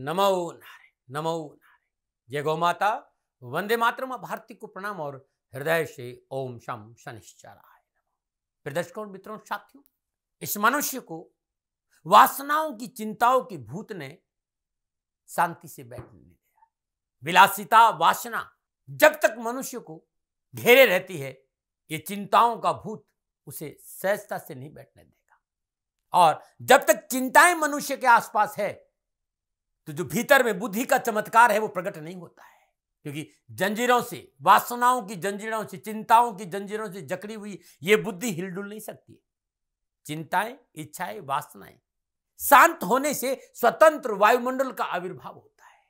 नमो नारायण, नमो नारायण। जय गौ माता, वंदे मातरम। भारती को प्रणाम और हृदय से ओम शम शनिश्चराय नमः। प्रिय दर्शकों, मित्रों, साथियों, इस मनुष्य को वासनाओं की चिंताओं की भूत ने शांति से बैठने नहीं दिया। विलासिता वासना जब तक मनुष्य को घेरे रहती है, ये चिंताओं का भूत उसे सहजता से नहीं बैठने देगा। और जब तक चिंताएं मनुष्य के आसपास है, तो जो भीतर में बुद्धि का चमत्कार है वो प्रकट नहीं होता है। क्योंकि जंजीरों से, वासनाओं की जंजीरों से, चिंताओं की जंजीरों से जकड़ी हुई ये बुद्धि हिलडुल नहीं सकती है। चिंताएं, इच्छाएं, वासनाएं शांत होने से स्वतंत्र वायुमंडल का आविर्भाव होता है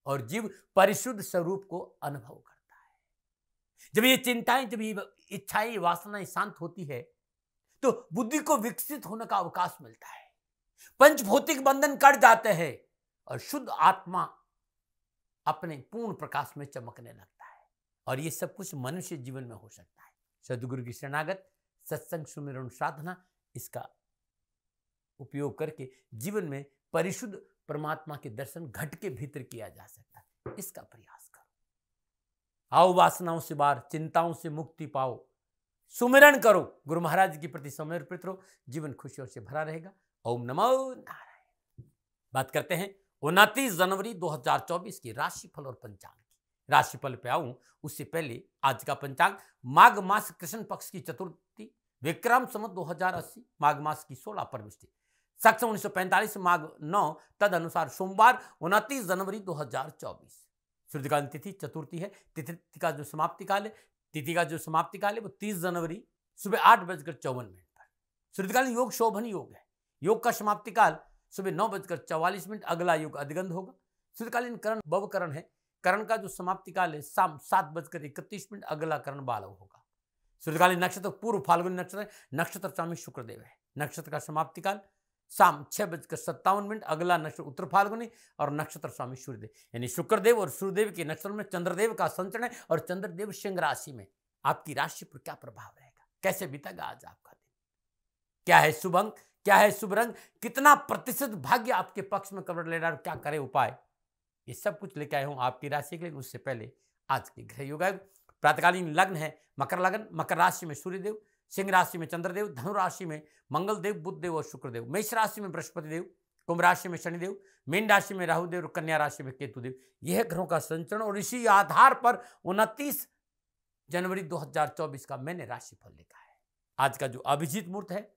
और जीव परिशुद्ध स्वरूप को अनुभव करता है। जब ये चिंताएं, जब ये इच्छाएं, वासनाएं शांत होती है, तो बुद्धि को विकसित होने का अवकाश मिलता है। पंचभौतिक बंधन कट जाते हैं और शुद्ध आत्मा अपने पूर्ण प्रकाश में चमकने लगता है। और ये सब कुछ मनुष्य जीवन में हो सकता है। सद्गुरु की शरणागत, सत्संग, सुमिरन, साधना, इसका उपयोग करके जीवन में परिशुद्ध परमात्मा के दर्शन घट के भीतर किया जा सकता है। इसका प्रयास करो। आओ वासनाओं से बाहर, चिंताओं से मुक्ति पाओ, सुमिरन करो, गुरु महाराज के प्रति समर्पित रहो, जीवन खुशियों से भरा रहेगा। ओम नमो नारायण। बात करते हैं 29 जनवरी 2024 की राशिफल और पंचांग की। राशिफल पे आऊं उससे पहले आज का पंचांग माघ मास कृष्ण पक्ष की चतुर्थी, विक्रम संवत 2080, माघ मास की 16 परमिष्टि, शक 1945, माघ 9, तद अनुसार सोमवार 29 जनवरी 2024। सूर्यकाल तिथि चतुर्थी है। तिथि का जो समाप्ति काल है वो 30 जनवरी सुबह 8:54 पर। सूर्यकालीन योग शोभन योग है। योग का समाप्ति काल सुबह 9:44, अगला योग अधिगंध होगा। सूर्यकालीन करण भवकरण है। करण का जो समाप्ति काल है शाम 7:31, अगला करण बालव होगा। सूर्यकालीन नक्षत्र पूर्व फाल्गुनी नक्षत्र है। नक्षत्र स्वामी शुक्रदेव है। नक्षत्र का समाप्ति काल शाम 6:57, अगला नक्षत्र उत्तर फाल्गुनी और नक्षत्र स्वामी सूर्यदेव, यानी शुक्रदेव और सूर्यदेव के नक्षत्र में चंद्रदेव का संचरण है। और चंद्रदेव सिंह राशि में। आपकी राशि पर क्या प्रभाव रहेगा, कैसे बीतेगा आज आपका दिन, क्या है शुभ अंक, क्या है शुभ रंग, कितना प्रतिशत भाग्य आपके पक्ष में कवर ले रहा है, क्या करे उपाय, ये सब कुछ लेके आया हूं आपकी राशि के लिए। उससे पहले आज के ग्रह योग। प्रातकालीन लग्न है मकर लग्न। मकर राशि में सूर्यदेव, सिंह राशि में चंद्रदेव, धनु राशि में मंगल देव, बुध देव और शुक्रदेव, मेष राशि में बृहस्पति देव, कुंभ राशि में शनिदेव, मीन राशि में राहु देव और कन्या राशि में केतु देव। यह ग्रहों का संचरण और इसी आधार पर 29 जनवरी 2024 का मैंने राशिफल लिखा है। आज का जो अभिजीत मुहूर्त है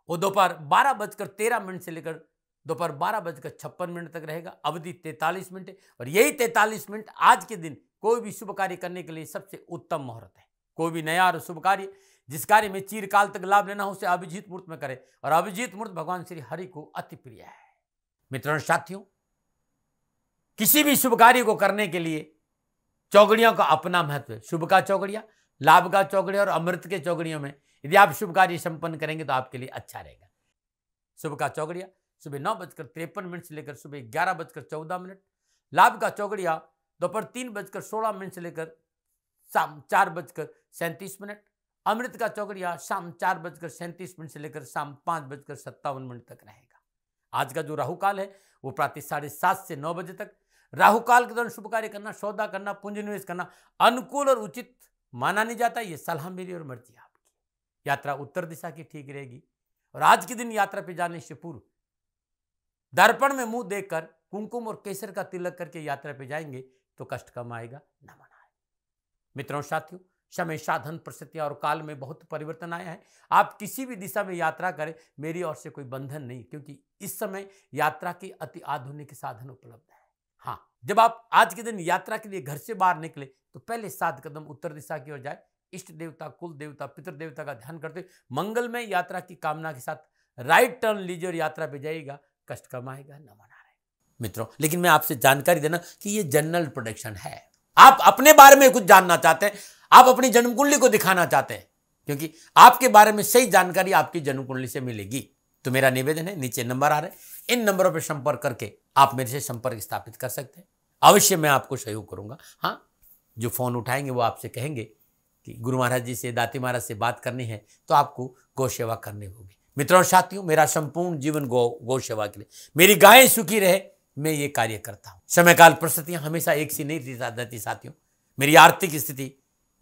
वो दोपहर 12:13 से लेकर दोपहर 12:56 तक रहेगा। अवधि 43 मिनट है और यही 43 मिनट आज के दिन कोई भी शुभ कार्य करने के लिए सबसे उत्तम मुहूर्त है। कोई भी नया और शुभ कार्य, जिस कार्य में चिरकाल तक लाभ लेना हो, उसे अभिजीत मुहूर्त में करे। और अभिजीत मुहूर्त भगवान श्री हरि को अति प्रिय है। मित्रों, साथियों, किसी भी शुभ कार्य को करने के लिए चौगड़ियों का अपना महत्व है। शुभ का चौगड़िया, लाभ का चौगड़िया और अमृत के चौगड़ियों में यदि आप शुभ कार्य संपन्न करेंगे तो आपके लिए अच्छा रहेगा। शुभ का चौगड़िया सुबह 9:53 से लेकर सुबह 11:14। लाभ का चौगड़िया दोपहर 3:16 से लेकर शाम 4:37। अमृत का चौगड़िया शाम 4:37 से लेकर शाम 5:57 तक रहेगा। आज का जो राहु काल है वो प्रातः 7:30 से 9 बजे तक। राहु काल के दौरान शुभ कार्य करना, सौदा करना, पूंजी निवेश करना अनुकूल और उचित माना नहीं जाता। ये सलाह मेरी और मर्जी आपकी। यात्रा उत्तर दिशा की ठीक रहेगी। और आज के दिन यात्रा पे जाने से पूर्व दर्पण में मुंह देखकर कुमकुम और केसर का तिलक करके यात्रा पे जाएंगे तो कष्ट कम आएगा, न मनाए। मित्रों, साथियों, समय, साधन, परिस्थिति और काल में बहुत परिवर्तन आया है। आप किसी भी दिशा में यात्रा करें, मेरी ओर से कोई बंधन नहीं, क्योंकि इस समय यात्रा के अति आधुनिक साधन उपलब्ध है। हाँ, जब आप आज के दिन यात्रा के लिए घर से बाहर निकले तो पहले 7 कदम उत्तर दिशा की ओर जाए। इष्ट देवता, कुल देवता, पितृ देवता का ध्यान करते मंगलमय यात्रा की कामना के साथ राइट टर्न लीजिए और यात्रा पे जाइएगा, कष्ट कम आएगा, न मना रहे। मित्रों, लेकिन मैं आपसे जानकारी देना कि ये जनरल प्रोडिक्शन है। आप अपने बारे में कुछ जानना चाहते हैं, आप अपनी जन्म कुंडली को दिखाना चाहते हैं, क्योंकि आपके बारे में सही जानकारी आपकी जन्म कुंडली से मिलेगी। तो मेरा निवेदन है, नीचे नंबर आ रहे हैं, इन नंबरों पर संपर्क करके आप मेरे से संपर्क स्थापित कर सकते हैं। अवश्य मैं आपको सहयोग करूंगा। हाँ, जो फोन उठाएंगे वो आपसे कहेंगे कि गुरु महाराज जी से, दाती महाराज से बात करनी है तो आपको गौ सेवा करनी होगी। मित्रों और साथियों, मेरा संपूर्ण जीवन गौ सेवा के लिए, मेरी गायें सुखी रहे, मैं ये कार्य करता हूं। समय काल परिस्थितियां हमेशा एक सी नहीं रहती साथियों। मेरी आर्थिक स्थिति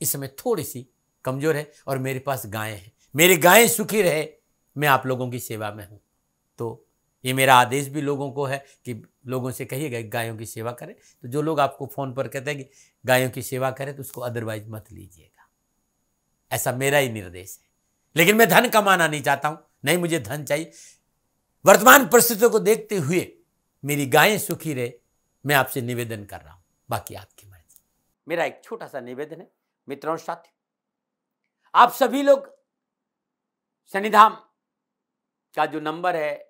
इस समय थोड़ी सी कमजोर है और मेरे पास गायें हैं। मेरी गायें सुखी रहे, मैं आप लोगों की सेवा में हूं। तो ये मेरा आदेश भी लोगों को है कि लोगों से कहिएगा गायों की सेवा करें। तो जो लोग आपको फोन पर कहते हैं कि गायों की सेवा करें, तो उसको अदरवाइज मत लीजिएगा। ऐसा मेरा ही निर्देश है। लेकिन मैं धन कमाना नहीं चाहता हूं, नहीं मुझे धन चाहिए। वर्तमान परिस्थितियों को देखते हुए मेरी गायें सुखी रहे, मैं आपसे निवेदन कर रहा हूं, बाकी आपकी मर्जी। मेरा एक छोटा सा निवेदन है मित्रों और साथियों, आप सभी लोग शनिधाम का जो नंबर है,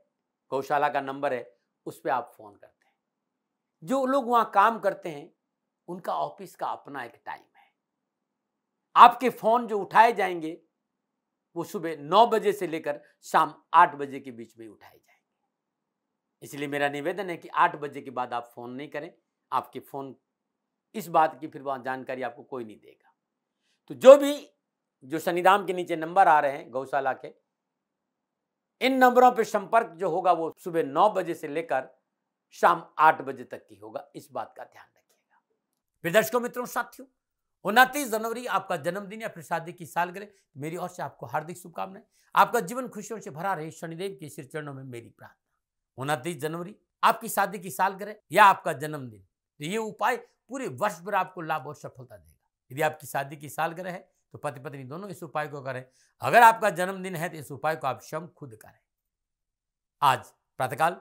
गौशाला का नंबर है, उस पर आप फोन करते हैं। जो लोग वहां काम करते हैं उनका ऑफिस का अपना एक टाइम है। आपके फोन जो उठाए जाएंगे वो सुबह 9 बजे से लेकर शाम 8 बजे के बीच में उठाए जाएंगे। इसलिए मेरा निवेदन है कि 8 बजे के बाद आप फोन नहीं करें। आपके फोन इस बात की फिर वहां जानकारी आपको कोई नहीं देगा। तो जो शनिधाम के नीचे नंबर आ रहे हैं गौशाला के, इन नंबरों पर संपर्क जो होगा वो सुबह 9 बजे से लेकर शाम 8 बजे तक की होगा। इस बात का ध्यान रखिएगा। फिर दर्शकों, मित्रों, साथियों, 29 जनवरी आपका जन्मदिन या फिर शादी की सालगिरह, मेरी ओर से आपको हार्दिक शुभकामनाएं। आपका जीवन खुशियों से भरा रहे, शनिदेव के श्री चरणों में मेरी प्रार्थना। 29 जनवरी आपकी शादी की सालगिरह या आपका जन्मदिन, तो ये उपाय पूरे वर्ष भर आपको लाभ और सफलता देगा। यदि आपकी शादी की सालगिरह है तो पति पत्नी दोनों इस उपाय को करें। अगर आपका जन्मदिन है तो इस उपाय को आप स्वयं खुद करें। आज प्रातःकाल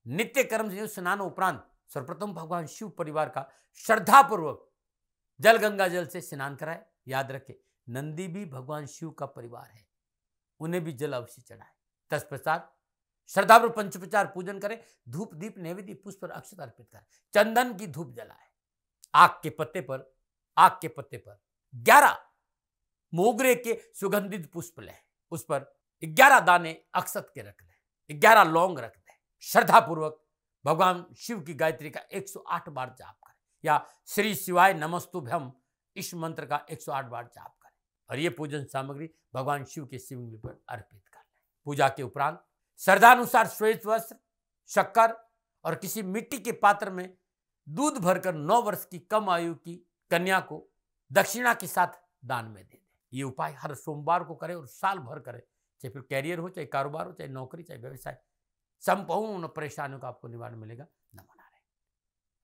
नित्य कर्म से स्नान उपरांत सर्वप्रथम भगवान शिव परिवार का श्रद्धापूर्वक जल गंगा जल से स्नान कराए। याद रखें, नंदी भी भगवान शिव का परिवार है, उन्हें भी जल अवश्य चढ़ाए। तत्पश्चात श्रद्धापूर्वक पंचोपचार पूजन करें, धूप दीप नैवेद्य पुष्प पर अक्षत अर्पित करें, चंदन की धूप जलाए। आग के पत्ते पर 11 मोगरे के सुगंधित पुष्प लें, उस पर 11 दाने अक्षत के रख लें, 11 लौंग रख दें। श्रद्धापूर्वक भगवान शिव की गायत्री का 108 बार जाप करें या श्री शिवाय नमस्तुभ्यम इस मंत्र का 108 बार जाप करें और ये पूजन सामग्री भगवान शिव के शिवलिंग पर अर्पित कर लें। पूजा के उपरांत श्रद्धानुसार श्वेत वस्त्र, शक्कर और किसी मिट्टी के पात्र में दूध भरकर 9 वर्ष की कम आयु की कन्या को दक्षिणा के साथ दान में दे दें। ये उपाय हर सोमवार को करें और साल भर करें, चाहे फिर कैरियर हो, चाहे कारोबार हो, चाहे नौकरी, चाहे व्यवसाय, संपूर्ण परेशानियों का आपको निवारण मिलेगा। नमो नारायण।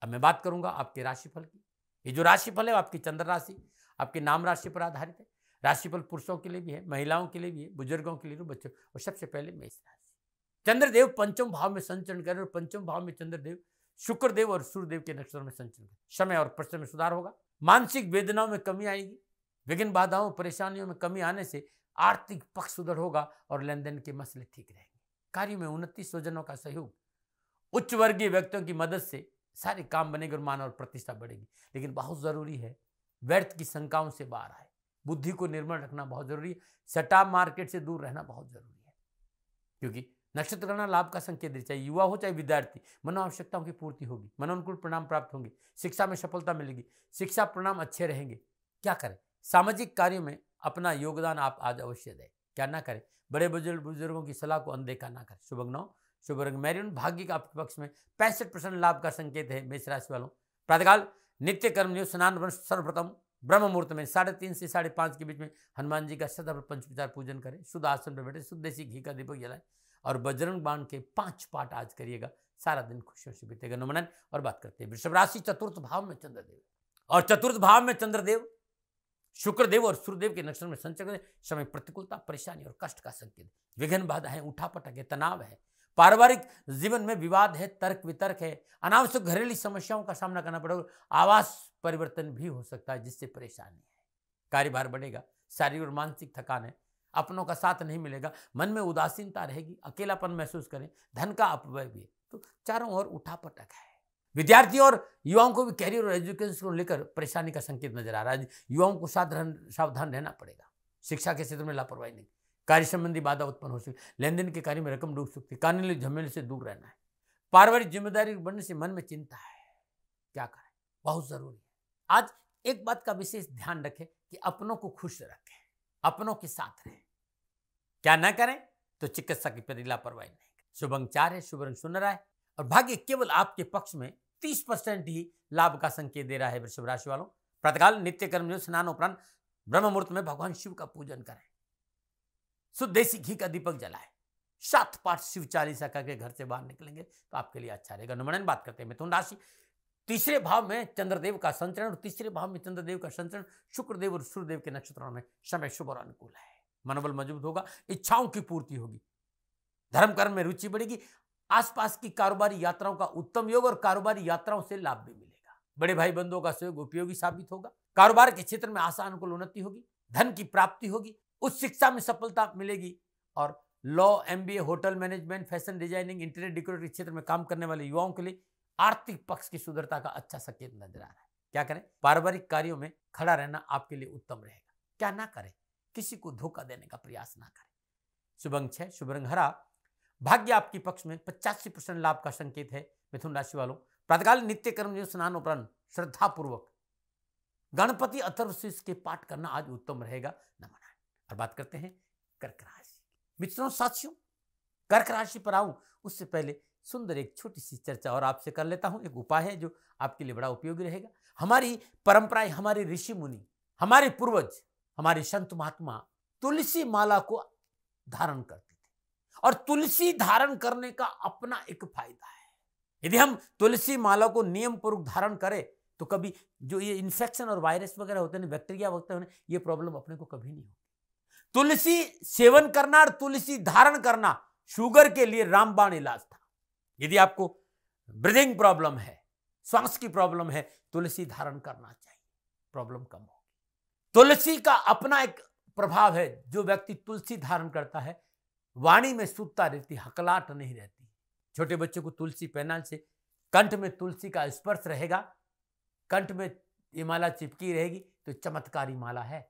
अब मैं बात करूंगा आपके राशिफल की। ये जो राशिफल है आपकी चंद्र राशि, आपके नाम राशि पर आधारित है। राशिफल पुरुषों के लिए भी है, महिलाओं के लिए भी है, बुजुर्गों के लिए, बच्चों। और सबसे पहले मेष राशि। चंद्रदेव पंचम भाव में संचरण करें और पंचम भाव में चंद्रदेव शुक्रदेव और सूर्यदेव के नक्षत्र में संचरण करें। समय और परिश्रम में सुधार होगा, मानसिक वेदनाओं में कमी आएगी, विघ्न बाधाओं परेशानियों में कमी आने से आर्थिक पक्ष सुधर होगा और लेन देन के मसले ठीक रहेंगे। कार्य में उन्नति, स्वजनों का सहयोग, उच्च वर्गीय व्यक्तियों की मदद से सारे काम बनेंगे और मान और प्रतिष्ठा बढ़ेगी। लेकिन बहुत जरूरी है व्यर्थ की शंकाओं से बाहर आए, बुद्धि को निर्मल रखना बहुत जरूरी है। सट्टा मार्केट से दूर रहना बहुत जरूरी है, क्योंकि नक्षत्र गणना लाभ का संकेत दे। चाहे युवा हो चाहे विद्यार्थी, मनो आवश्यकताओं की पूर्ति होगी, मनोनुकूल परिणाम प्राप्त होंगे, शिक्षा में सफलता मिलेगी, शिक्षा परिणाम अच्छे रहेंगे। क्या करें? सामाजिक कार्यों में अपना योगदान आप आज अवश्य दें। क्या ना करें? बड़े बुजुर्गों की सलाह को अनदेखा ना करें। शुभ अंक 9, शुभ रंग मैरून, भाग्य का आपके पक्ष में 65% लाभ का संकेत है। मेष राशि वालों, प्रातःकाल नित्य कर्म स्नान सर्वप्रथम ब्रह्म मुहूर्त में 3:30 से 5:30 के बीच में हनुमान जी का श्रद्धापूर्वक पंचोपचार पूजन करें। शुद्ध आसन पर बैठे शुद्ध देसी घी का दीपक जलाएं और बजरंग बाण के 5 पाठ आज करिएगा। सारा दिन खुशियों से बीतेगा। नमन। और बात करते हैं वृषभ राशि। चतुर्थ भाव में चंद्रदेव और चतुर्थ भाव में चंद्रदेव शुक्रदेव और सूर्यदेव के नक्षत्र में संचरण। समय प्रतिकूलता, परेशानी और कष्ट का संकेत, विघ्न बाधा है, उठापटक है, तनाव है, पारिवारिक जीवन में विवाद है, तर्क वितर्क है, अनावश्यक घरेलू समस्याओं का सामना करना पड़ेगा। आवास परिवर्तन भी हो सकता है जिससे परेशानी है। कार्यभार बढ़ेगा, शारीरिक और मानसिक थकान है, अपनों का साथ नहीं मिलेगा, मन में उदासीनता रहेगी, अकेलापन महसूस करें, धन का अपव्यय भी है। तो चारों ओर उठापटक है। विद्यार्थी और युवाओं को भी कैरियर और एजुकेशन को लेकर परेशानी का संकेत नजर आ रहा है। युवाओं को सावधान रहना पड़ेगा। शिक्षा के क्षेत्र में लापरवाही नहीं, कार्य संबंधी बाधा उत्पन्न हो सकती, लेन देन के कार्य में रकम डूब सकती, कानूनी झमेले से दूर रहना है। पारिवारिक जिम्मेदारी बढ़ने से मन में चिंता है। क्या करें? बहुत जरूरी है। आज एक बात का विशेष ध्यान रखें कि अपनों को खुश रखें, अपनों के साथ रहें। क्या ना करें? तो चिकित्सा के प्रति लापरवाही नहीं करें। शुभ अंक 4 है, शुभ रंग सुनहरा है और भाग्य केवल आपके पक्ष में 30% ही लाभ का संकेत दे रहा है। वृषभ राशि वालों, प्रातःकाल नित्य कर्म जो स्नान उपरांत ब्रह्म मुहूर्त में भगवान शिव का पूजन करें, शुद्ध देसी घी का दीपक जलाएं, 7 पाठ शिव चालीसा करके घर से बाहर निकलेंगे तो आपके लिए अच्छा रहेगा। नंबर 9 बात करते हैं मिथुन राशि। तीसरे भाव में चंद्रदेव का संचरण और तीसरे भाव में चंद्रदेव का संचरण शुक्रदेव और सूर्यदेव के नक्षत्रों में समय शुभ और अनुकूल है। मनोबल मजबूत होगा, इच्छाओं की पूर्ति होगी, धर्म कर्म में रुचि बढ़ेगी, आसपास की कारोबारी यात्राओं का उत्तम योग और कारोबारी यात्राओं से लाभ भी मिलेगा। बड़े भाई बंधुओं का सहयोग उपयोगी साबित होगा। कारोबार के क्षेत्र में आशा अनुकूल उन्नति होगी, धन की प्राप्ति होगी, उच्च शिक्षा में सफलता मिलेगी और law, MBA, hotel management, fashion designing, interior decorative क्षेत्र में काम करने वाले युवाओं के लिए आर्थिक पक्ष की सुंदरता का अच्छा संकेत नजर आ रहा है। क्या करें? पारिवारिक कार्यों में खड़ा रहना आपके लिए उत्तम रहेगा। क्या ना करें? किसी को धोखा देने का प्रयास ना करें। शुभ अंक 6, शुभ रंग हरा, भाग्य आपके पक्ष में 85% लाभ का संकेत है। मिथुन राशि वालों, प्रातःकाल नित्य कर्म स्नान उपरांत श्रद्धा पूर्वक गणपति अथर्वशीष के पाठ करना आज उत्तम रहेगा। नमन। और बात करते हैं कर्क राशि। मित्रों साथियों, कर्क राशि पर आऊं उससे पहले सुंदर एक छोटी सी चर्चा और आपसे कर लेता हूं। एक उपाय है जो आपके लिए बड़ा उपयोगी रहेगा। हमारी परंपराएं, हमारे ऋषि मुनि, हमारे पूर्वज, हमारे संत महात्मा तुलसी माला को धारण करते थे और तुलसी धारण करने का अपना एक फायदा है। यदि हम तुलसी माला को नियम पूर्वक धारण करें तो कभी जो ये इन्फेक्शन और वायरस वगैरह होते हैं, बैक्टीरिया होते हैं, ये प्रॉब्लम अपने को कभी नहीं होगी। तुलसी सेवन करना और तुलसी धारण करना शुगर के लिए रामबाण इलाज था। यदि आपको ब्रीदिंग प्रॉब्लम है, श्वास की प्रॉब्लम है, तुलसी धारण करना चाहिए, प्रॉब्लम कम होगी। तुलसी का अपना एक प्रभाव है। जो व्यक्ति तुलसी धारण करता है वाणी में शुद्धता रहती, हकलाहट नहीं रहती। छोटे बच्चों को तुलसी पहनाने से कंठ में तुलसी का स्पर्श रहेगा, कंठ में ये माला चिपकी रहेगी तो चमत्कारी माला है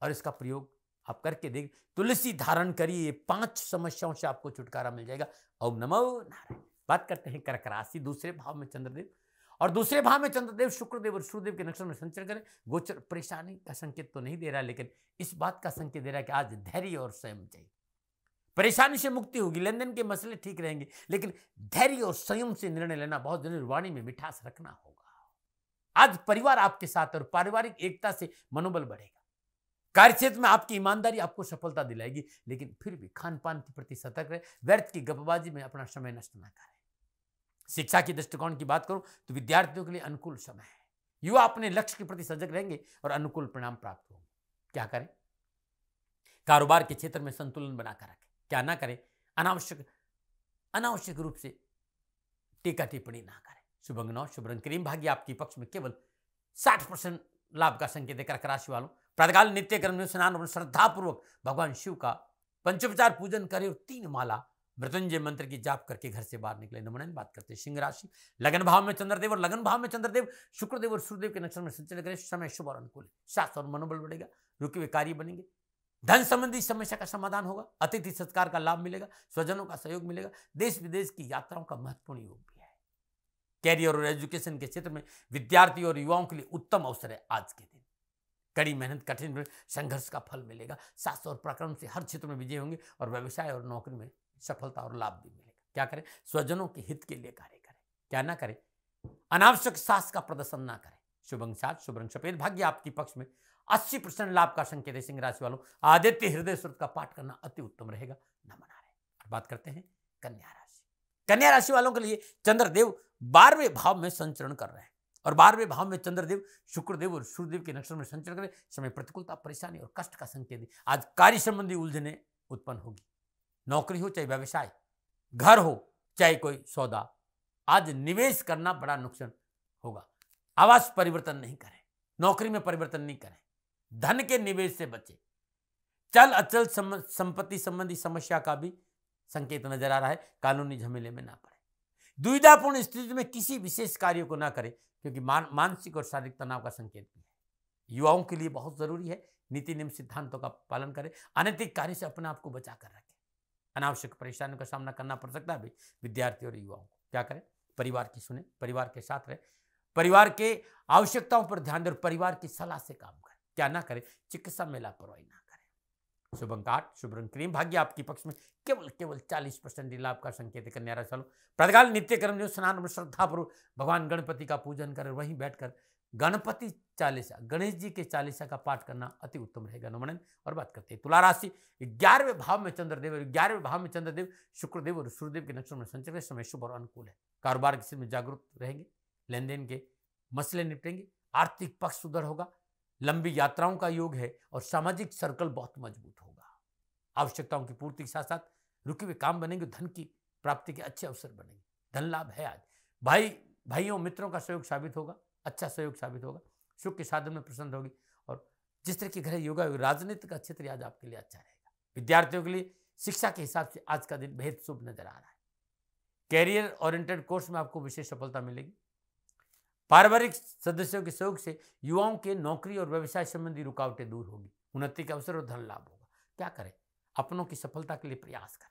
और इसका प्रयोग आप करके देख। तुलसी धारण करिए, ये 5 समस्याओं से आपको छुटकारा मिल जाएगा। ओम नमो नारायण। बात करते हैं कर्क राशि। दूसरे भाव में चंद्रदेव और दूसरे भाव में चंद्रदेव शुक्रदेव और सूर्यदेव के नक्षत्र में संचरण करें। गोचर परेशानी का संकेत तो नहीं दे रहा, लेकिन इस बात का संकेत दे रहा है कि आज धैर्य और संयम चाहिए। परेशानी से मुक्ति होगी, लेन देन के मसले ठीक रहेंगे, लेकिन धैर्य और संयम से निर्णय लेना बहुत जरूरी। वाणी में मिठास रखना होगा। आज परिवार आपके साथ और पारिवारिक एकता से मनोबल बढ़ेगा। कार्यक्षेत्र में आपकी ईमानदारी आपको सफलता दिलाएगी, लेकिन फिर भी खान पान के प्रति सतर्क रहे, व्यर्थ की गपबाजी में अपना समय नष्ट न करें। शिक्षा की दृष्टिकोण की बात करूं तो विद्यार्थियों के लिए अनुकूल समय है। युवा अपने लक्ष्य के प्रति सजग रहेंगे और अनुकूल परिणाम प्राप्त होंगे। क्या करें? कारोबार के क्षेत्र में संतुलन बनाकर रखें। क्या ना करें? अनावश्यक रूप से टीका टिप्पणी ना करें। शुभ अंक 9, शुभ रंग क्रीम, भाग्य आपके पक्ष में केवल 60% लाभ का संकेत है। कर्क राशि वालों, प्रातःकाल नित्य कर्म में स्नान और श्रद्धा पूर्वक भगवान शिव का पंचोपचार पूजन करें और 3 माला मृत्युंजय मंत्र की जाप करके घर से बाहर निकले। नमन। बात करते हैं सिंह राशि। लगन भाव में चंद्रदेव और लगन भाव में चंद्रदेव शुक्रदेव और सूर्यदेव के नक्षत्र में संचरण करें। समय शुभ और अनुकूल है। शास्त्र और मनोबल बढ़ेगा, रुके हुए कार्य बनेंगे, धन संबंधी समस्या का समाधान होगा, अतिथि सत्कार का लाभ मिलेगा, स्वजनों का सहयोग मिलेगा, देश विदेश की यात्राओं का महत्वपूर्ण योग भी है। कैरियर और एजुकेशन के क्षेत्र में विद्यार्थी और युवाओं के लिए उत्तम अवसर है। आज के दिन कड़ी मेहनत, कठिन संघर्ष का फल मिलेगा। शास्त्र और पराक्रम से हर क्षेत्र में विजय होंगे और व्यवसाय और नौकरी में सफलता और लाभ भी मिलेगा। क्या करें? स्वजनों के हित के लिए कार्य करें। क्या ना करें? अनावश्यक साहस का प्रदर्शन ना करें। शुभ अंक 7, शुभ रंग सफेद, भाग्य आपके पक्ष में 80% लाभ का संकेत है। सिंह राशि वालों, आदित्य हृदय सूत्र का पाठ करना अति उत्तम रहेगा। नमन। बात करते हैं कन्या राशि। कन्या राशि वालों के लिए चंद्रदेव 12वें भाव में संचरण कर रहे हैं और 12वें भाव में चंद्रदेव शुक्रदेव और सूर्यदेव के नक्षत्र में संचरण करें। समय प्रतिकूलता, परेशानी और कष्ट का संकेत है। आज कार्य संबंधी उलझने उत्पन्न होगी। नौकरी हो चाहे व्यवसाय, घर हो चाहे कोई सौदा, आज निवेश करना बड़ा नुकसान होगा। आवास परिवर्तन नहीं करें, नौकरी में परिवर्तन नहीं करें, धन के निवेश से बचें। चल अचल संपत्ति संबंधी समस्या का भी संकेत नजर आ रहा है। कानूनी झमेले में ना पड़े। दुविधापूर्ण स्थिति में किसी विशेष कार्य को ना करें, क्योंकि मानसिक और शारीरिक तनाव का संकेत भी है। युवाओं के लिए बहुत जरूरी है नीति नियम सिद्धांतों का पालन करें। अनैतिक कार्य से अपने आप को बचा कर रखें। अनावश्यक परेशानियों का सामना करना पड़ सकता है विद्यार्थी और युवाओं को। क्या करें? परिवार की सुने, परिवार के साथ रहे, परिवार के आवश्यकताओं पर ध्यान दें और परिवार की सलाह से काम करें। क्या ना करें? चिकित्सा में लापरवाही ना करें। शुभ अंक 8, शुभ रंग क्रीम, भाग्य आपके पक्ष में केवल 40% ही लाभ का संकेत है। कन्या राशि वालों, प्रातःकाल नित्य कर्म जो स्नान में श्रद्धापूर्वक भगवान गणपति का पूजन करें, वहीं बैठकर गणपति चालीसा, गणेश जी के चालीसा का पाठ करना अति उत्तम रहेगा। नमन। और बात करते हैं तुला राशि, 11वें भाव में चंद्रदेव, 11वें भाव में चंद्रदेव शुक्रदेव और सूर्यदेव के नक्षत्र में संचर के समय शुभ और अनुकूल है। कारोबार के क्षेत्र में जागरूक रहेंगे, लेन देन के मसले निपटेंगे, आर्थिक पक्ष सुदृढ़ होगा, लंबी यात्राओं का योग है और सामाजिक सर्कल बहुत मजबूत होगा। आवश्यकताओं की पूर्ति के साथ साथ रुके हुए काम बनेंगे, धन की प्राप्ति के अच्छे अवसर बनेंगे, धन लाभ है। आज भाइयों मित्रों का सहयोग साबित होगा, अच्छा सहयोग साबित होगा, सुख के साधन में प्रसन्न होगी। और जिस तरह की घर योगा राजनीति का क्षेत्र आज आपके लिए अच्छा रहेगा। विद्यार्थियों के लिए शिक्षा के हिसाब से आज का दिन बेहद शुभ नजर आ रहा है। कैरियर ओरिएंटेड कोर्स में आपको विशेष सफलता मिलेगी। पारिवारिक सदस्यों के सहयोग से युवाओं के नौकरी और व्यवसाय संबंधी रुकावटें दूर होगी, उन्नति के अवसर और धन लाभ होगा। क्या करें? अपनों की सफलता के लिए प्रयास करें,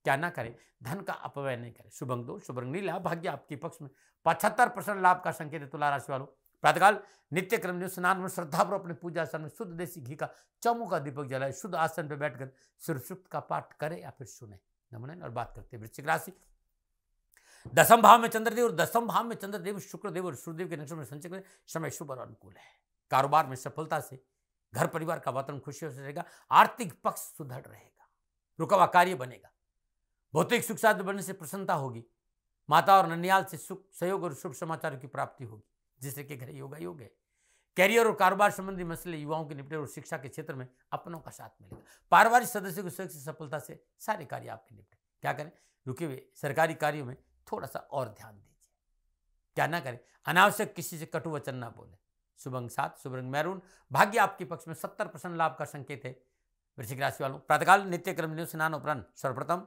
क्या ना करें? धन का अपव्यय नहीं करें। शुभ अंक 2, शुभ रंग नीला, भाग्य आपके पक्ष में 75% लाभ का संकेत है। तुला राशि वालों, प्रातःकाल नित्य क्रम स्नान में श्रद्धापूर्वक अपने पूजा स्थान में शुद्ध देसी घी का चौमुखा दीपक जलाए, शुद्ध आसन पर बैठकर सूर्य सूक्त का पाठ करें या फिर सुने। नमन। और बात करते हैं वृश्चिक राशि, 10वें भाव में चंद्रदेव और 10वें भाव में चंद्रदेव शुक्रदेव और सूर्यदेव के नक्षत्र में संचय करें, समय शुभ और अनुकूल है। कारोबार में सफलता से घर परिवार का वातावरण खुशियों से रहेगा, आर्थिक पक्ष सुदृढ़ रहेगा, रुका हुआ कार्य बनेगा, भौतिक सुख साध्य बनने से प्रसन्नता होगी, माता और ननियाल से सुख सहयोग और शुभ समाचारों की प्राप्ति होगी, जिससे कि घर योगा योग है। कैरियर और कारोबार संबंधी मसले युवाओं के निपटे और शिक्षा के क्षेत्र में अपनों का साथ मिलेगा। पारिवारिक सदस्यों के सहयोग से सफलता से सारे कार्य आपके निपटे। क्या करें? रुके हुए सरकारी कार्यों में थोड़ा सा और ध्यान दीजिए। क्या ना करें? अनावश्यक किसी से कटु वचन ना बोले। शुभ अंक 7, शुभ रंग मैरून, भाग्य आपके पक्ष में 70% लाभ का संकेत है। वृश्चिक राशि वालों, प्रातःकाल नित्य कर्म स्नान उपरांत सर्वप्रथम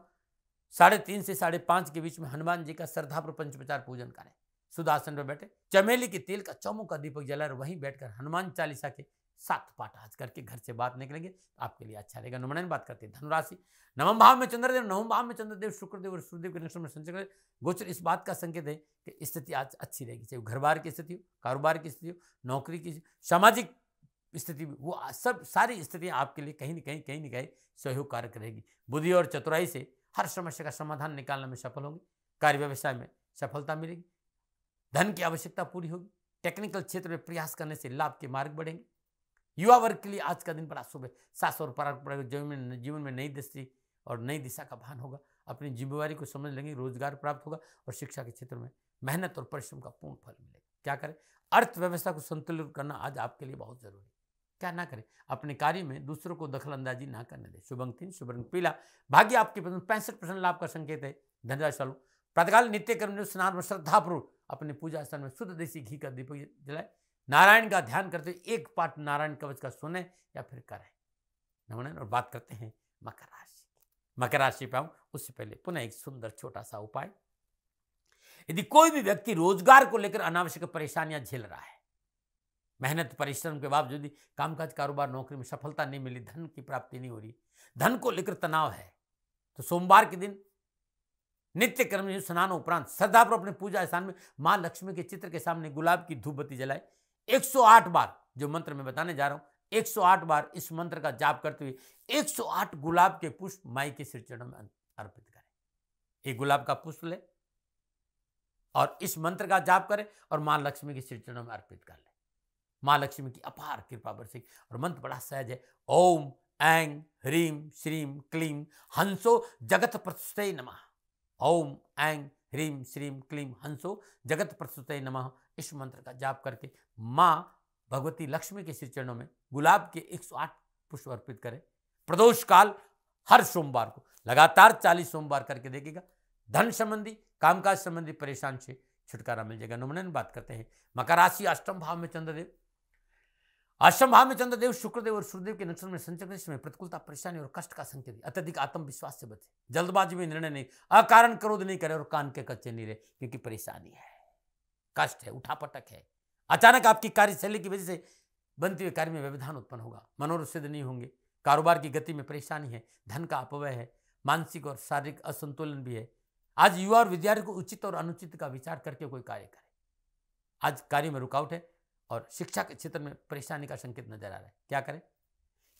3:30 से 5:30 के बीच में हनुमान जी का श्रद्धापूर्वक पंचोपचार पूजन करें। शुद्ध आसन पर बैठे, चमेली के तेल का चौमुखा दीपक जलाए, वहीं बैठकर हनुमान चालीसा के 7 पाठ आज करके घर से बात निकलेंगे तो आपके लिए अच्छा रहेगा। नमन। बात करते हैं धनुराशि, 9वें भाव में चंद्रदेव, 9वें भाव में चंद्रदेव शुक्रदेव और सूर्यदेव के नक्षत्र में संचय करें। गोचर इस बात का संकेत है कि स्थिति आज अच्छी रहेगी, चाहे घर बार की स्थिति हो, कारोबार की स्थिति हो, नौकरी की, सामाजिक स्थिति, वो सब सारी स्थितियां आपके लिए कहीं न कहीं सहयोग कारक रहेगी। बुद्धि और चतुराई से हर समस्या का समाधान निकालने में सफल होंगे, कार्य व्यवसाय में सफलता मिलेगी, धन की आवश्यकता पूरी होगी, टेक्निकल क्षेत्र में प्रयास करने से लाभ के मार्ग बढ़ेंगे। युवा वर्ग के लिए आज का दिन बड़ा शुभ है, सास और पराग जीवन में नई दृष्टि और नई दिशा का भान होगा, अपनी जिम्मेवारी को समझ लेंगे, रोजगार प्राप्त होगा और शिक्षा के क्षेत्र में मेहनत और परिश्रम का पूर्ण फल मिलेगा। क्या करें? अर्थव्यवस्था को संतुलित करना आज आपके लिए बहुत जरूरी है। क्या ना करें? अपने कार्य में दूसरों को दखल अंदाजी ना करने दें। शुभ अंक 3, शुभ रंग पीला, भाग्य आपके 65% लाभ का संकेत है। धनराशि वालों, प्रातःकाल नित्य कर्म स्नान में श्रद्धापूर्वक अपने पूजा स्थान में शुद्ध देसी घी का दीपक जलाए, नारायण का ध्यान करते हुए एक पाठ नारायण कवच का सुने या फिर करें। नमन। और बात करते हैं मकर राशि, मकर राशि पे आऊं उससे पहले पुनः एक सुंदर छोटा सा उपाय। यदि कोई भी व्यक्ति रोजगार को लेकर अनावश्यक परेशानियां झेल रहा है, मेहनत परिश्रम के बावजूद भी कामकाज कारोबार नौकरी में सफलता नहीं मिली, धन की प्राप्ति नहीं हो रही, धन को लेकर तनाव है, तो सोमवार के दिन नित्य कर्म स्नान उपरांत श्रद्धापूर्वक अपने पूजा स्थान में मां लक्ष्मी के चित्र के सामने गुलाब की धूप बत्ती जलाए, 108 बार जो मंत्र मैं बताने जा रहा हूं, 108 बार इस मंत्र का जाप करते हुए 108 गुलाब के पुष्प माई के श्री चरणों में अर्पित करें। एक गुलाब का पुष्प ले और इस मंत्र का जाप करें और मां लक्ष्मी के श्री चरणों में अर्पित कर ले। मां लक्ष्मी की अपार कृपा बरसेगी और मंत्र बड़ा सहज है। ओम ऐं ह्रीं श्रीं क्लीं हंसो जगत प्रस्तुते नमः। ओम ऐं ह्रीं श्रीं क्लीं हंसो जगत प्रस्तुते नमः। इस मंत्र का जाप करके मां भगवती लक्ष्मी के श्री चरणों में गुलाब के 108 पुष्प अर्पित करें। प्रदोष काल हर सोमवार को लगातार 40 सोमवार करके देखिएगा, धन संबंधी कामकाज संबंधी परेशान से छुटकारा मिल जाएगा। नमन। बात करते हैं मकर राशि, 8वें भाव में चंद्रदेव, 8वें भाव में चंद्रदेव शुक्रदेव और सूर्यदेव के नक्षत्र में संचय में प्रतिकूलता परेशानी और कष्ट का संकेत। अत्यधिक आत्मविश्वास से बचे, जल्दबाजी में निर्णय नहीं, अकारण क्रोध नहीं करे और कान के कच्चे नहीं रहे, क्योंकि परेशानी है, कष्ट है, उठापटक है। अचानक आपकी कार्यशैली की वजह से बनते हुए कार्य में व्यवधान उत्पन्न होगा, मनोरथ सिद्ध नहीं होंगे, कारोबार की गति में परेशानी है, धन का अपव्यय है, मानसिक और शारीरिक असंतुलन भी है। आज युवा और विद्यार्थी को उचित और अनुचित का विचार करके कोई कार्य करे। आज कार्य में रुकावट है और शिक्षा के क्षेत्र में परेशानी का संकेत नजर आ रहा है। क्या करें?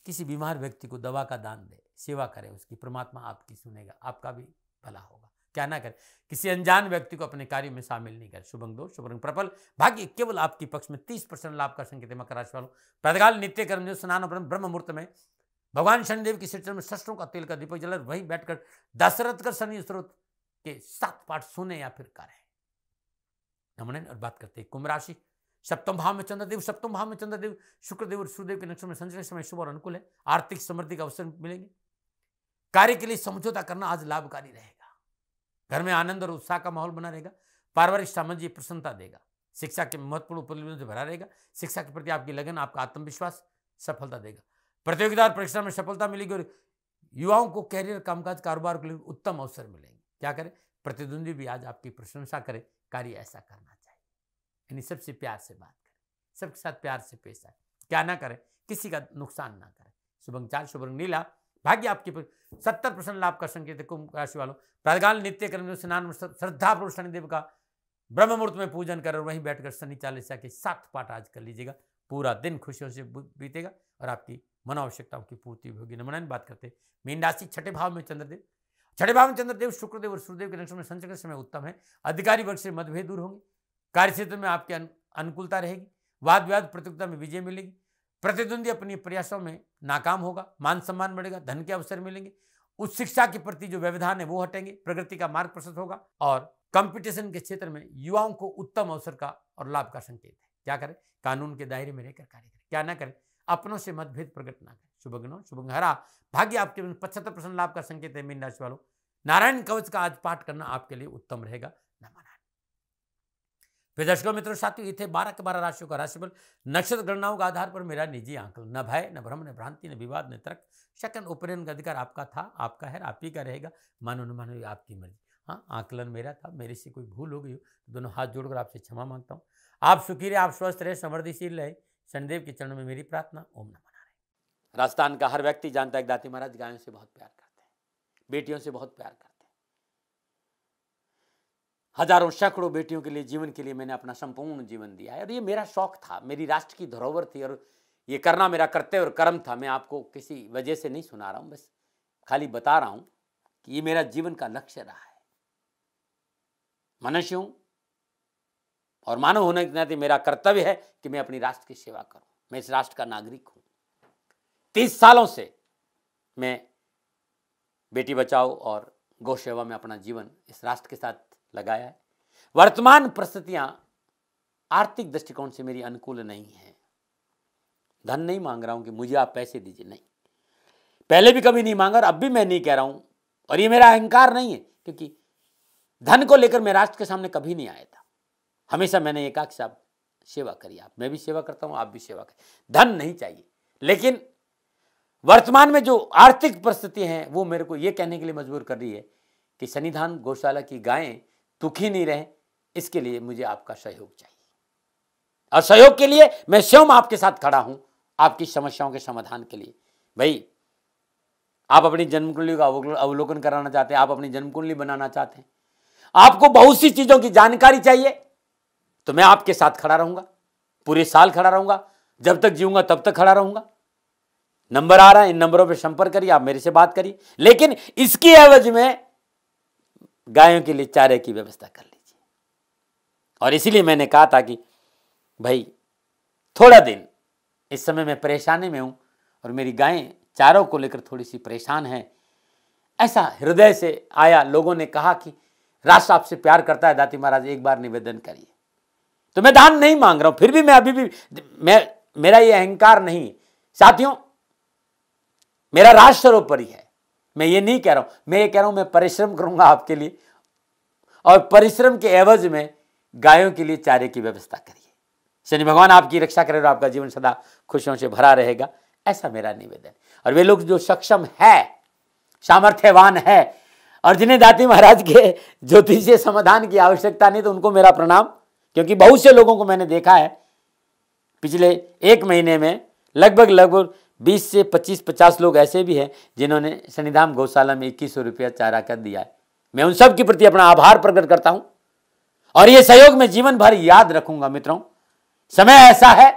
किसी बीमार व्यक्ति को दवा का दान दे, सेवा करें उसकी, परमात्मा आपकी सुनेगा, आपका भी भला होगा। क्या ना करें, किसी अनजान व्यक्ति को अपने कार्य में शामिल नहीं करें। शुभंग दो शुभंग प्रबल, भाग्य केवल आपके पक्ष में। 30% लाभ का संकेत है मकर राशि वालों। प्रातःकाल नित्य कर्म जो स्नान ब्रह्म मुहूर्त में भगवान शनिदेव की सिर में सरसों का तेल का दीपक जला, वहीं बैठकर दशरथ कर शनि स्त्रोत के 7 पाठ सुने या फिर करें। नमन। और बात करते हैं कुंभ राशि। सप्तम भाव में चंद्रदेव, सप्तम भाव में चंद्रदेव शुक्रदेव और सूर्यदेव के नक्षत्र में संचरण समय शुभ और अनुकूल है। आर्थिक समृद्धि का अवसर मिलेंगे। कार्य के लिए समझौता करना आज लाभकारी रहेगा। घर में आनंद और उत्साह का माहौल बना रहेगा। पारिवारिक सामंजस्य प्रसन्नता देगा। शिक्षा के महत्वपूर्ण उपलब्धियों से भरा रहेगा। शिक्षा के प्रति आपकी लगन, आपका आत्मविश्वास सफलता देगा। प्रतियोगिता और परीक्षा में सफलता मिलेगी और युवाओं को कैरियर, कामकाज, कारोबार के लिए उत्तम अवसर मिलेंगे। क्या करें, प्रतिद्वंदी भी आज आपकी प्रशंसा करे। कार्य ऐसा करना चाहिए, यानी सबसे प्यार से बात करें, सबके साथ प्यार से पेश आए। क्या ना करें, किसी का नुकसान ना करें। शुभंग चाल शुभंग नीला, भाग्य आपके 70% लाभ का संकेत है कुंभ राशि वालों। प्रातःकाल नित्य कर्म में स्नान, श्रद्धापूर्वक शनिदेव का ब्रह्म मुहूर्त में पूजन कर वहीं बैठकर शनि चालीसा के 7 पाठ आज कर लीजिएगा। पूरा दिन खुशियों से बीतेगा और आपकी मनोआवश्यकताओं की पूर्ति होगी। नमन। बात करते हैं मीन राशि। छठे भाव में चंद्रदेव, छठे भाव में चंद्रदेव शुक्रदेव और सूर्यदेव के नक्षत्र में संचरण समय उत्तम है। अधिकारी वर्ग से मतभेद दूर होंगे। कार्यक्षेत्र में आपकी अनुकूलता रहेगी। वाद विवाद प्रतियोगिता में विजय मिलेगी। प्रतिद्वंदी अपनी प्रयासों में नाकाम होगा। मान सम्मान बढ़ेगा। धन के अवसर मिलेंगे। उच्च शिक्षा के प्रति जो व्यवधान है वो हटेंगे। प्रगति का मार्ग प्रशस्त होगा और कंपटीशन के क्षेत्र में युवाओं को उत्तम अवसर का और लाभ का संकेत है। क्या करें, कानून के दायरे में रहकर कार्य करें। क्या ना करें, अपनों से मतभेद प्रकट ना करें। शुभग्नो शुभंग हरा, भाग्य आपके 75% लाभ का संकेत है मीन राशि वालों। नारायण कवच का आज पाठ करना आपके लिए उत्तम रहेगा। नमन। फिर दर्शकों मित्रों साथियों, ये थे 12 के 12 राशियों का राशिफल। नक्षत्र गणनाओं के आधार पर मेरा निजी आंकलन। न भय, न भ्रम, न भ्रांति, न विवाद, न तर्क, शकन उपनयन का अधिकार आपका था, आपका है, आप ही का रहेगा। मानो न मानो आपकी मर्जी। हाँ, आंकलन मेरा था, मेरे से कोई भूल हो गई हो तो दोनों हाथ जोड़कर आपसे क्षमा मांगता हूँ। आप सुखी रहे, आप स्वस्थ रहे, समृद्धिशील रहे, शनिदेव के चरणों में मेरी प्रार्थना। ओम नमः नारायण। राजस्थान का हर व्यक्ति जानता है कि दाती महाराज गायों से बहुत प्यार करते हैं, बेटियों से बहुत प्यार करते हैं। हजारों सैकड़ों बेटियों के लिए, जीवन के लिए मैंने अपना संपूर्ण जीवन दिया है और ये मेरा शौक था, मेरी राष्ट्र की धरोहर थी और ये करना मेरा कर्तव्य और कर्म था। मैं आपको किसी वजह से नहीं सुना रहा हूं, बस खाली बता रहा हूं कि ये मेरा जीवन का लक्ष्य रहा है। मनुष्य हूं और मानव होने के नाते मेरा कर्तव्य है कि मैं अपनी राष्ट्र की सेवा करूं। मैं इस राष्ट्र का नागरिक हूं। 30 सालों से मैं बेटी बचाओ और गौ सेवा में अपना जीवन इस राष्ट्र के साथ लगाया है। वर्तमान परिस्थितियां आर्थिक दृष्टिकोण से मेरी अनुकूल नहीं है। धन नहीं मांग रहा हूं कि मुझे आप पैसे दीजिए, नहीं, पहले भी कभी नहीं मांगा और अब भी मैं नहीं कह रहा हूं। और ये मेरा अहंकार नहीं है, क्योंकि धन को लेकर मैं राष्ट्र के सामने कभी नहीं आया था। हमेशा मैंने ये कहा कि साहब सेवा करिए, आप, मैं भी सेवा करता हूं, आप भी सेवा करें। धन नहीं चाहिए, लेकिन वर्तमान में जो आर्थिक परिस्थिति हैं वो मेरे को ये कहने के लिए मजबूर कर रही है कि सन्निधान गौशाला की गायें दुखी नहीं रहे, इसके लिए मुझे आपका सहयोग चाहिए। और सहयोग के लिए मैं स्वयं आपके साथ खड़ा हूं, आपकी समस्याओं के समाधान के लिए। भाई, आप अपनी जन्म कुंडली का अवलोकन कराना चाहते हैं, आप अपनी जन्म कुंडली बनाना चाहते हैं, आपको बहुत सी चीजों की जानकारी चाहिए, तो मैं आपके साथ खड़ा रहूंगा, पूरे साल खड़ा रहूंगा, जब तक जीऊंगा तब तक खड़ा रहूंगा। नंबर आ रहा है, इन नंबरों पर संपर्क करिए, आप मेरे से बात करिए, लेकिन इसकी एवज में गायों के लिए चारे की व्यवस्था कर लीजिए। और इसीलिए मैंने कहा था कि भाई थोड़ा दिन, इस समय मैं परेशानी में हूं और मेरी गायें चारों को लेकर थोड़ी सी परेशान हैं। ऐसा हृदय से आया, लोगों ने कहा कि राष्ट्र आपसे प्यार करता है, दाती महाराज एक बार निवेदन करिए। तो मैं दान नहीं मांग रहा हूं, फिर भी मैं अभी भी, मेरा ये अहंकार नहीं है साथियों, मेरा राष्ट्र सर्वोपरि है। मैं ये नहीं कह रहा हूं, मैं ये कह रहा हूं मैं परिश्रम करूंगा आपके लिए, और परिश्रम के एवज में गायों के लिए चारे की व्यवस्था करिए। शनि भगवान आपकी रक्षा करे और आपका जीवन सदा खुशियों से भरा रहेगा, ऐसा मेरा निवेदन। और वे लोग जो सक्षम है, सामर्थ्यवान है और जिन्हें दाती महाराज के ज्योतिषीय समाधान की आवश्यकता नहीं, तो उनको मेरा प्रणाम। क्योंकि बहुत से लोगों को मैंने देखा है पिछले 1 महीने में, लगभग 20 से 25-50 लोग ऐसे भी हैं जिन्होंने शनिधाम गौशाला में 2100 रुपया चारा कर दिया है। मैं उन सब के प्रति अपना आभार प्रकट करता हूं और ये सहयोग मैं जीवन भर याद रखूंगा। मित्रों, समय ऐसा है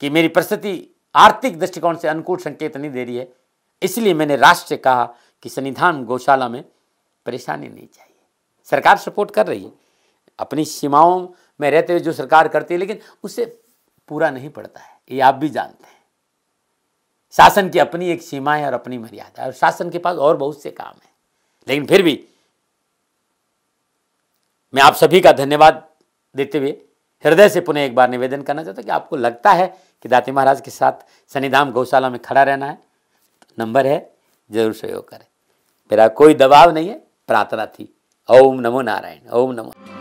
कि मेरी परिस्थिति आर्थिक दृष्टिकोण से अनुकूल संकेत नहीं दे रही है, इसलिए मैंने राष्ट्र से कहा कि सन्निधान गौशाला में परेशानी नहीं चाहिए। सरकार सपोर्ट कर रही है, अपनी सीमाओं में रहते हुए जो सरकार करती है, लेकिन उससे पूरा नहीं पड़ता है, ये आप भी जानते हैं। शासन की अपनी एक सीमा है और अपनी मर्यादा है, और शासन के पास और बहुत से काम है। लेकिन फिर भी मैं आप सभी का धन्यवाद देते हुए हृदय से पुनः एक बार निवेदन करना चाहता हूं कि आपको लगता है कि दाती महाराज के साथ सन्निधान गौशाला में खड़ा रहना है, तो नंबर है, जरूर सहयोग करें। मेरा कोई दबाव नहीं है, प्रार्थना थी। ओम नमो नारायण। ओम नमो।